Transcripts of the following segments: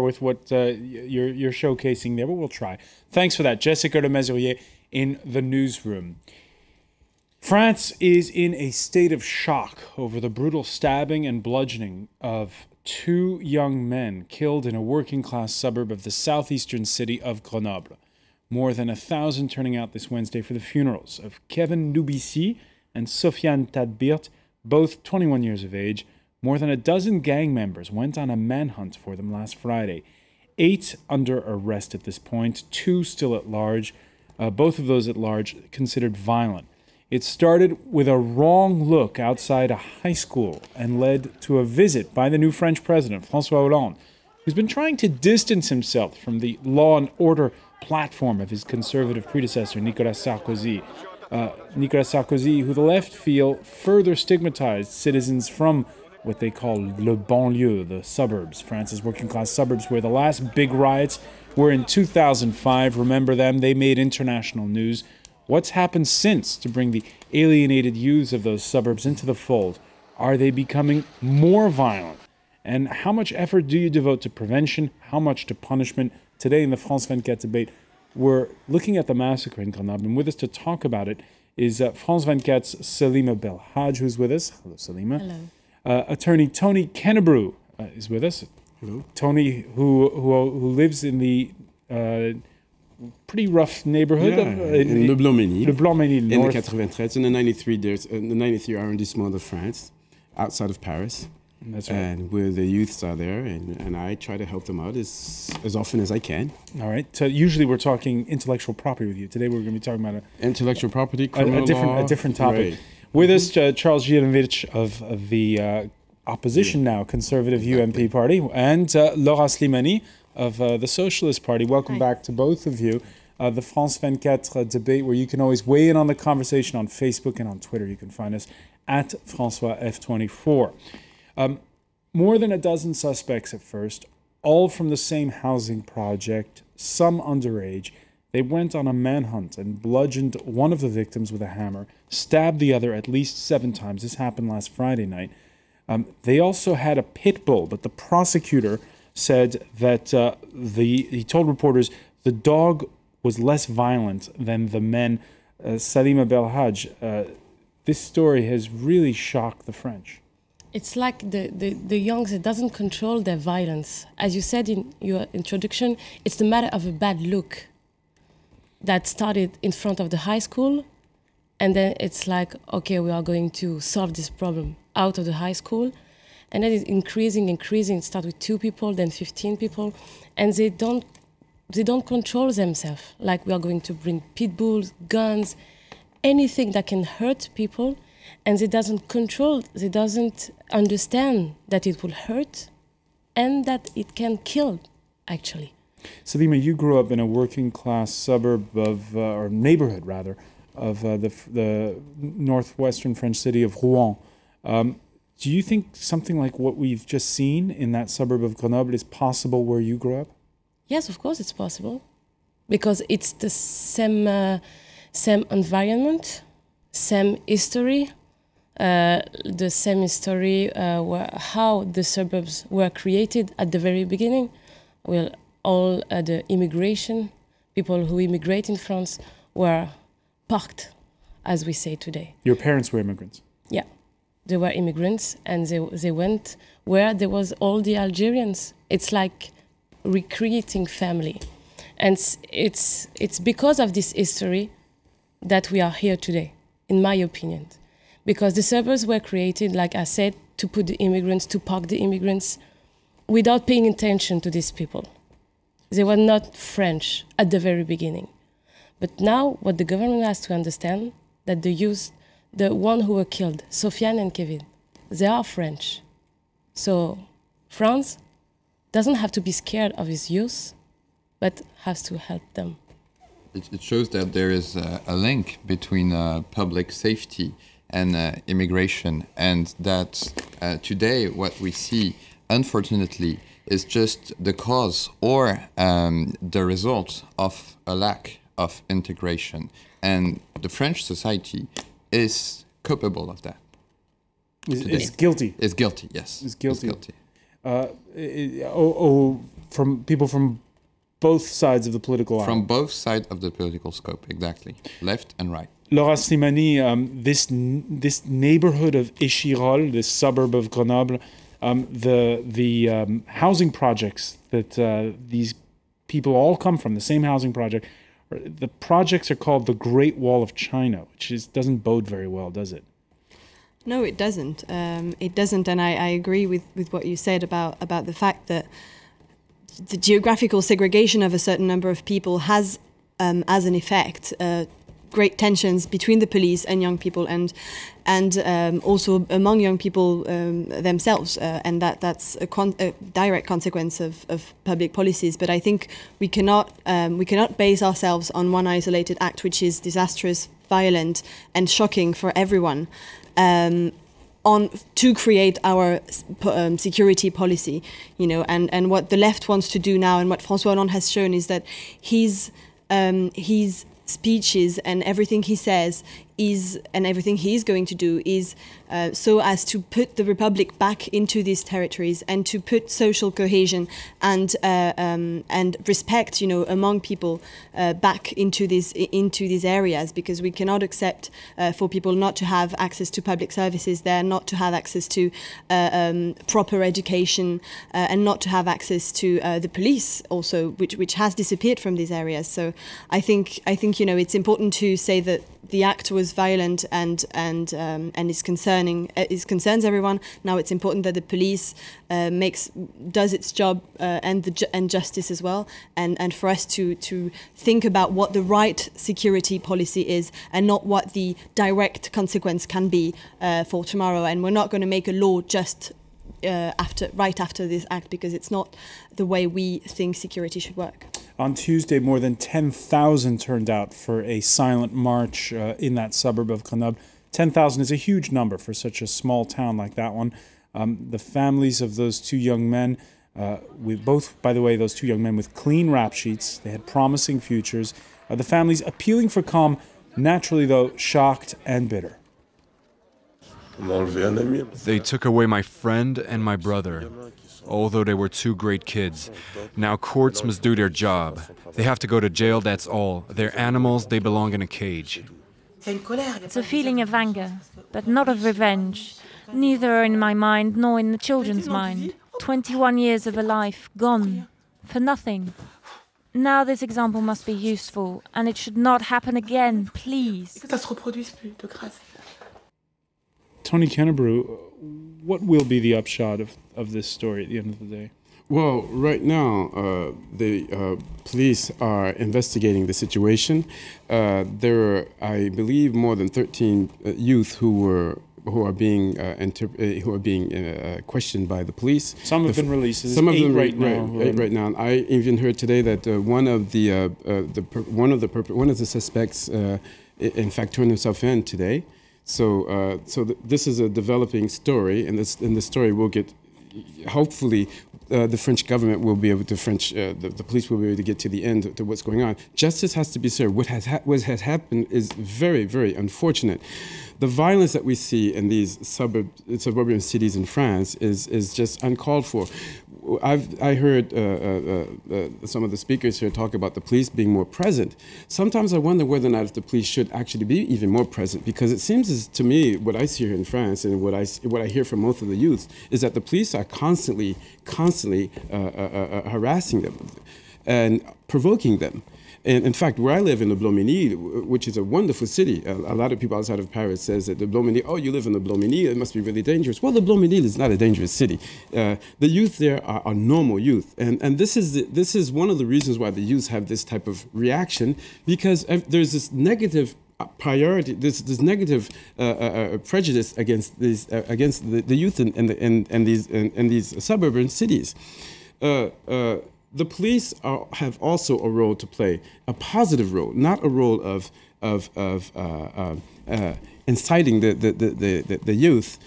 with what you're showcasing there, but we'll try. Thanks for that. Jessica de Mazurier in the newsroom. France is in a state of shock over the brutal stabbing and bludgeoning of 2 young men killed in a working-class suburb of the southeastern city of Grenoble. More than 1,000 turning out this Wednesday for the funerals of Kevin Nubissi and Sofiane Tadbirt, both 21 years of age. More than a dozen gang members went on a manhunt for them last Friday. 8 under arrest at this point, 2 still at large, both of those at large considered violent. It started with a wrong look outside a high school and led to a visit by the new French president, François Hollande, who's been trying to distance himself from the law and order platform of his conservative predecessor, Nicolas Sarkozy. Who the left feel further stigmatized citizens from what they call le banlieue, the suburbs, France's working-class suburbs, where the last big riots were in 2005. Remember them? They made international news. What's happened since to bring the alienated youths of those suburbs into the fold? Are they becoming more violent? And how much effort do you devote to prevention? How much to punishment? Today in the France 24 debate, we're looking at the massacre in Grenoble, and with us to talk about it is France 24's Salima Belhaj, who's with us. Hello, Salima. Hello. Attorney Tony Kennebrew is with us. Hello. Tony, who lives in the pretty rough neighborhood in Le Blanc-Ménil. Le Blanc-Ménil, in north. the 93, in the 93, there's the 93 arrondissement of France, outside of Paris. That's right. And where the youths are there, and I try to help them out as often as I can. All right. So usually we're talking intellectual property with you. Today we're going to be talking about intellectual property, criminal law. A different topic. Right. With us, Charles Gianovich of the opposition now, Conservative UMP Party, and Laura Slimani of the Socialist Party. Welcome back to both of you. The France 24 debate, where you can always weigh in on the conversation on Facebook and on Twitter. You can find us at François F24. More than a dozen suspects at first, all from the same housing project, some underage. They went on a manhunt and bludgeoned one of the victims with a hammer, stabbed the other at least 7 times. This happened last Friday night. They also had a pit bull, but the prosecutor said that he told reporters the dog was less violent than the men. Salima Belhaj, this story has really shocked the French. It's like the youngs, it doesn't control their violence. As you said in your introduction, it's the matter of a bad look that started in front of the high school, and then it's like, okay, we are going to solve this problem out of the high school, and then it's increasing. It starts with 2 people, then 15 people, and they don't control themselves. Like, we are going to bring pit bulls, guns, anything that can hurt people. And they doesn't understand that it will hurt and that it can kill, actually. Salima, you grew up in a working-class suburb of, or neighborhood rather, of the northwestern French city of Rouen. Do you think something like what we've just seen in that suburb of Grenoble is possible where you grew up? Yes, of course it's possible, because it's the same environment, same history, the same history how the suburbs were created at the very beginning. Well, all the immigration, people who immigrate in France were parked, as we say today. Your parents were immigrants? Yeah, they were immigrants, and they went where there was all the Algerians. It's like recreating family. And it's because of this history that we are here today, in my opinion. Because the suburbs were created, like I said, to put the immigrants, to park the immigrants, without paying attention to these people. They were not French at the very beginning. But now, what the government has to understand, that the youth, the one who were killed, Sofiane and Kevin, they are French. So France doesn't have to be scared of its youth, but has to help them. It shows that there is a link between public safety and immigration, and that today what we see, unfortunately, is just the cause or the result of a lack of integration. And the French society is culpable of that. Is guilty. Is guilty, yes. Is guilty. Is guilty. from people from both sides of the political aisle. From both sides of the political scope, exactly, left and right. Laura Slimani, this neighborhood of Échirolles, this suburb of Grenoble, the housing projects that these people all come from, the same housing project, the projects are called the Great Wall of China, which doesn't bode very well, does it? No, it doesn't. It doesn't, and I agree with what you said about the fact that the geographical segregation of a certain number of people has, as an effect, great tensions between the police and young people, and also among young people themselves, and that's a direct consequence of public policies. But I think we cannot base ourselves on one isolated act, which is disastrous, violent, and shocking for everyone. To create our security policy, and what the left wants to do now, and what François Hollande has shown, is that his speeches and everything he says and everything he is going to do is so as to put the Republic back into these territories and to put social cohesion and respect, among people back into these areas, because we cannot accept for people not to have access to public services there, not to have access to proper education, and not to have access to the police also, which has disappeared from these areas. So I think it's important to say that the act was violent and concerns everyone. Now it's important that the police does its job and justice as well, and for us to think about what the right security policy is and not what the direct consequence can be for tomorrow. And we're not going to make a law just right after this act, because it's not the way we think security should work. On Tuesday, more than 10,000 turned out for a silent march in that suburb of Grenoble. 10,000 is a huge number for such a small town like that one. The families of those two young men, those two young men with clean rap sheets, they had promising futures. The families appealing for calm, naturally though, shocked and bitter. They took away my friend and my brother, although they were two great kids. Now courts must do their job. They have to go to jail, that's all. They're animals, they belong in a cage. It's a feeling of anger, but not of revenge. Neither in my mind nor in the children's mind. 21 years of a life gone, for nothing. Now this example must be useful, and it should not happen again, please. Tony Kennebrew, what will be the upshot of this story at the end of the day? Well, right now, the police are investigating the situation. There are, I believe, more than 13 youth who are being questioned by the police. Some have been released. Some of them right now. Right now. I even heard today that one of the suspects, in fact, turned himself in today. So this is a developing story, and the story will get. Hopefully, the French government will be able to the police will be able to get to the end to what's going on. Justice has to be served. What has happened is very, very unfortunate. The violence that we see in these suburban cities in France is just uncalled for. I heard some of the speakers here talk about the police being more present. Sometimes I wonder whether or not if the police should actually be even more present, because it seems to me what I see here in France and what I hear from most of the youth is that the police are constantly harassing them and provoking them. And in fact, where I live in the Blomini, which is a wonderful city, a lot of people outside of Paris says that the Blomini, oh, you live in the Blomini, it must be really dangerous. Well, the Blomini is not a dangerous city. The youth there are normal youth. And this is one of the reasons why the youth have this type of reaction, because there's this negative priority, this negative prejudice against the youth in these suburban cities. The police have also a role to play, a positive role, not a role of inciting the youth.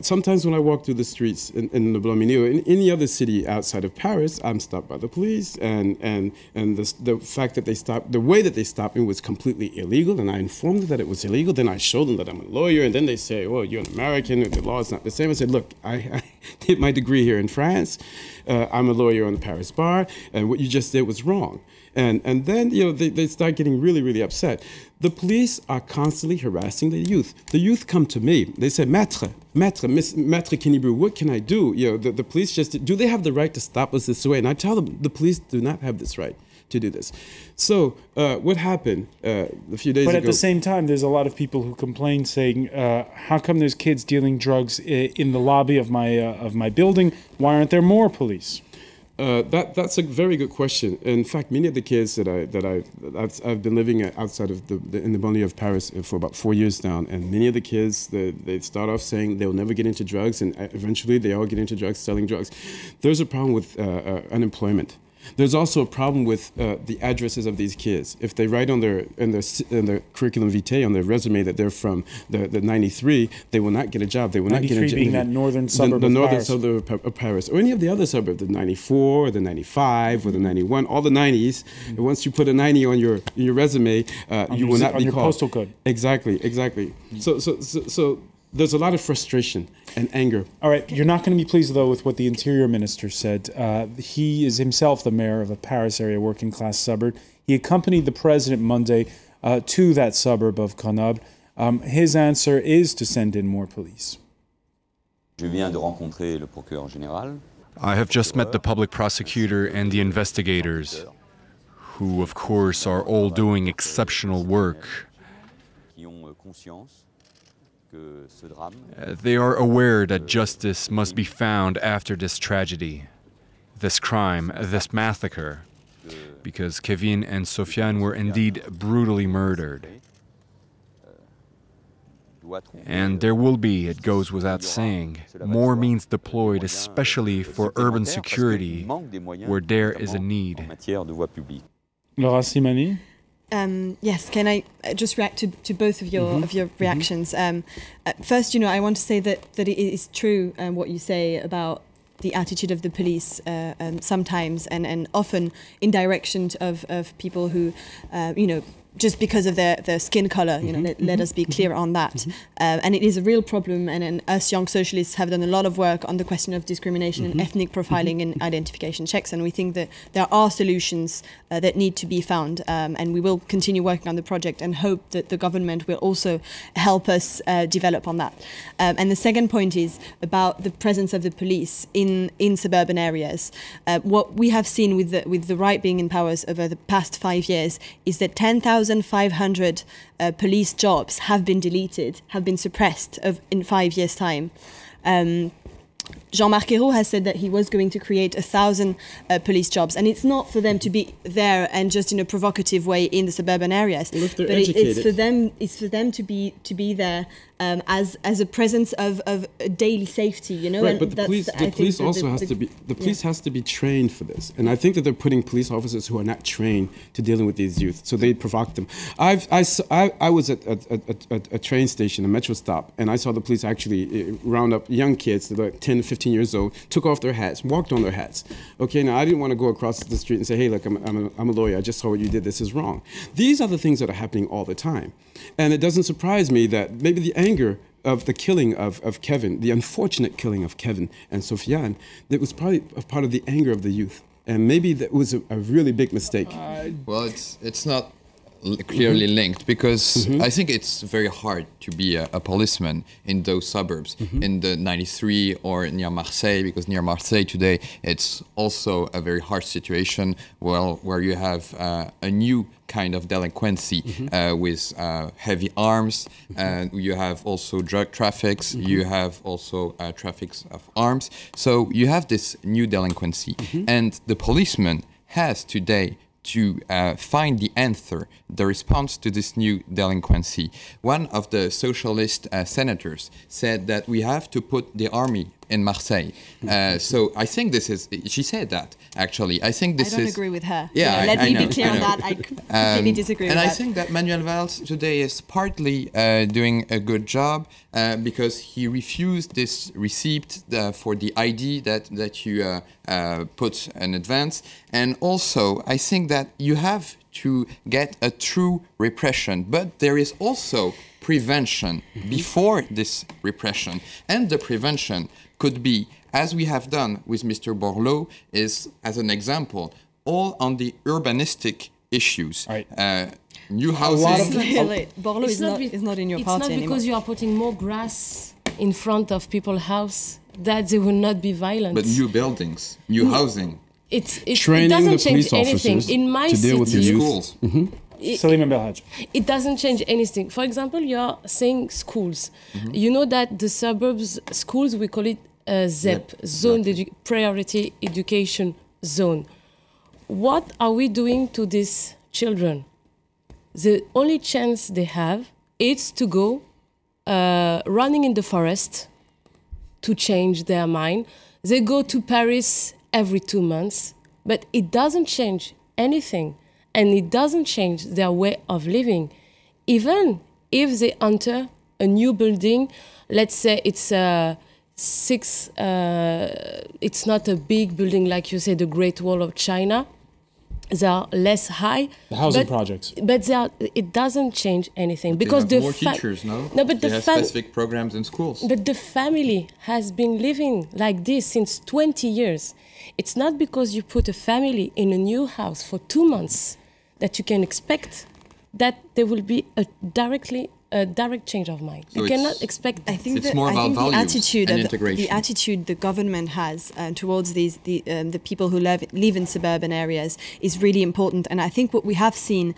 Sometimes when I walk through the streets in the Blomini or in any other city outside of Paris, I'm stopped by the police, and the fact that the way that they stopped me was completely illegal, and I informed them that it was illegal. Then I showed them that I'm a lawyer, and then they say, well, you're an American, the law is not the same. I said, look, I did my degree here in France. I'm a lawyer on the Paris bar, and what you just did was wrong. And then, they start getting really, really upset. The police are constantly harassing the youth. The youth come to me. They say, Maître Kinibru, what can I do? The police do they have the right to stop us this way? And I tell them, the police do not have this right to do this. So what happened a few days ago? But at the same time, there's a lot of people who complain, saying, "How come there's kids dealing drugs in the lobby of my building? Why aren't there more police?" That's a very good question. In fact, many of the kids that I've been living outside of in the banlieue of Paris for about 4 years now, and many of the kids they start off saying they'll never get into drugs, and eventually they all get into drugs, selling drugs. There's a problem with unemployment. There's also a problem with the addresses of these kids. If they write in their curriculum vitae, on their resume, that they're from the 93, they will not get a job. They will not get a job. 93 being that northern suburb the of northern Paris. suburb of Paris, or any of the other suburbs, the 94, or the 95, or the 91, all the 90s. And once you put a 90 on your resume, you will not be on your called. postal code. Exactly. So there's a lot of frustration and anger. All right, you're not going to be pleased, though, with what the Interior Minister said. He is himself the mayor of a Paris area working-class suburb. He accompanied the president Monday to that suburb of Grenoble. His answer is to send in more police. Je viens de rencontrer le procureur général. I have just met the public prosecutor and the investigators, who, of course, are all doing exceptional work. Qui ont conscience. They are aware that justice must be found after this tragedy, this crime, this massacre, because Kevin and Sofiane were indeed brutally murdered. And there will be, it goes without saying, more means deployed, especially for urban security, where there is a need. Laura Simani? Yes, can I just react to both of your reactions? First, I want to say that it is true what you say about the attitude of the police sometimes and often in direction of people who, just because of their skin color, let us be clear on that. And it is a real problem, and us young socialists have done a lot of work on the question of discrimination and ethnic profiling and identification checks, and we think that there are solutions that need to be found, and we will continue working on the project and hope that the government will also help us develop on that. And the second point is about the presence of the police in suburban areas. What we have seen with the right being in power over the past 5 years is that 10,500 police jobs have been deleted, have been suppressed in 5 years' time. Jean-Marc Ayrault has said that he was going to create 1,000 police jobs, and it's not for them to be there and just in a provocative way in the suburban areas, well, if they're but educated. it's for them to be there as a presence of daily safety, Right, and but the police also has to be has to be trained for this, and I think that they're putting police officers who are not trained to dealing with these youth, so they provoke them. I was at a train station, a metro stop, and I saw the police actually round up young kids that are like 10 to 15 years old, took off their hats, walked on their hats. Okay, now I didn't want to go across the street and say, hey, look, I'm a lawyer, I just saw what you did, this is wrong. These are the things that are happening all the time. And it doesn't surprise me that maybe the anger of the killing of Kevin, the unfortunate killing of Kevin and Sofiane, that was probably a part of the anger of the youth. And maybe that was a really big mistake. Well, it's not clearly linked, because I think it's very hard to be a policeman in those suburbs, in the 93 or near Marseille, because near Marseille today it's also a very harsh situation, where you have a new kind of delinquency with heavy arms, and you have also drug traffics, you have also traffics of arms. So you have this new delinquency, and the policeman has today to find the answer, the response to this new delinquency. One of the socialist senators said that we have to put the army in Marseille. So I think this is, she said that, actually. I think this is... I don't agree with her. Yeah, let me be clear I on that. I completely disagree with that. And I think that Manuel Valls today is partly doing a good job, because he refused this receipt for the ID that you put in advance. And also, I think that you have to get a true repression, but there is also prevention before this repression. And the prevention could be as we have done with Mr. Borloo, is, as an example, all on the urbanistic issues. Right. New housing. Borloo is not in your it's party not anymore. because you are putting more grass in front of people's house that they will not be violent. But new buildings, new housing. It Training doesn't the change police anything. officers In my to deal with the city, youth. Schools. Salima Belhaj. it doesn't change anything. For example, you're saying schools. You know that the suburbs schools, we call it ZEP, Zone Priority Education Zone. What are we doing to these children? The only chance they have is to go running in the forest to change their mind. They go to Paris every 2 months, but it doesn't change anything, and it doesn't change their way of living. Even if they enter a new building, let's say it's it's not a big building like you say, the Great Wall of China. They are less high. The housing projects. But it doesn't change anything because They have the more teachers, no? but they the have specific programs in schools. But the family has been living like this since 20 years. It's not because you put a family in a new house for 2 months that you can expect that there will be a direct change of mind. So you cannot expect that. I think It's more about the values attitude and of integration. the attitude the government has towards the people who live in suburban areas is really important. And I think what we have seen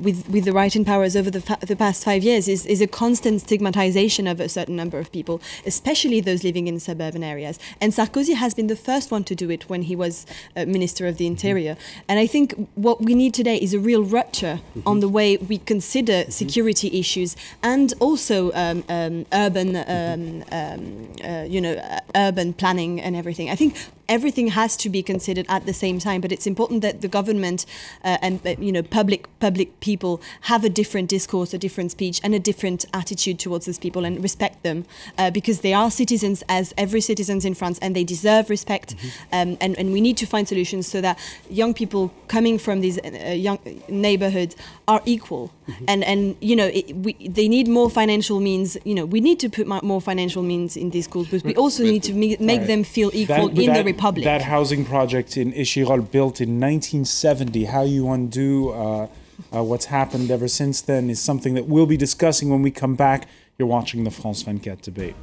with the right in powers over the past 5 years is a constant stigmatization of a certain number of people, especially those living in suburban areas. And Sarkozy has been the first one to do it when he was Minister of the Interior. And I think what we need today is a real rupture on the way we consider security issues and also urban planning and everything. I think everything has to be considered at the same time, but it's important that the government and public people have a different discourse, a different speech, and a different attitude towards these people and respect them because they are citizens as every citizens in France, and they deserve respect. And we need to find solutions so that young people coming from these young neighborhoods are equal. And they need more financial means. We need to put more financial means in these schools, but we also need to make them feel equal in the Republic. That housing project in Échirolles, built in 1970, how you undo what's happened ever since then is something that we'll be discussing when we come back. You're watching the France 24 debate.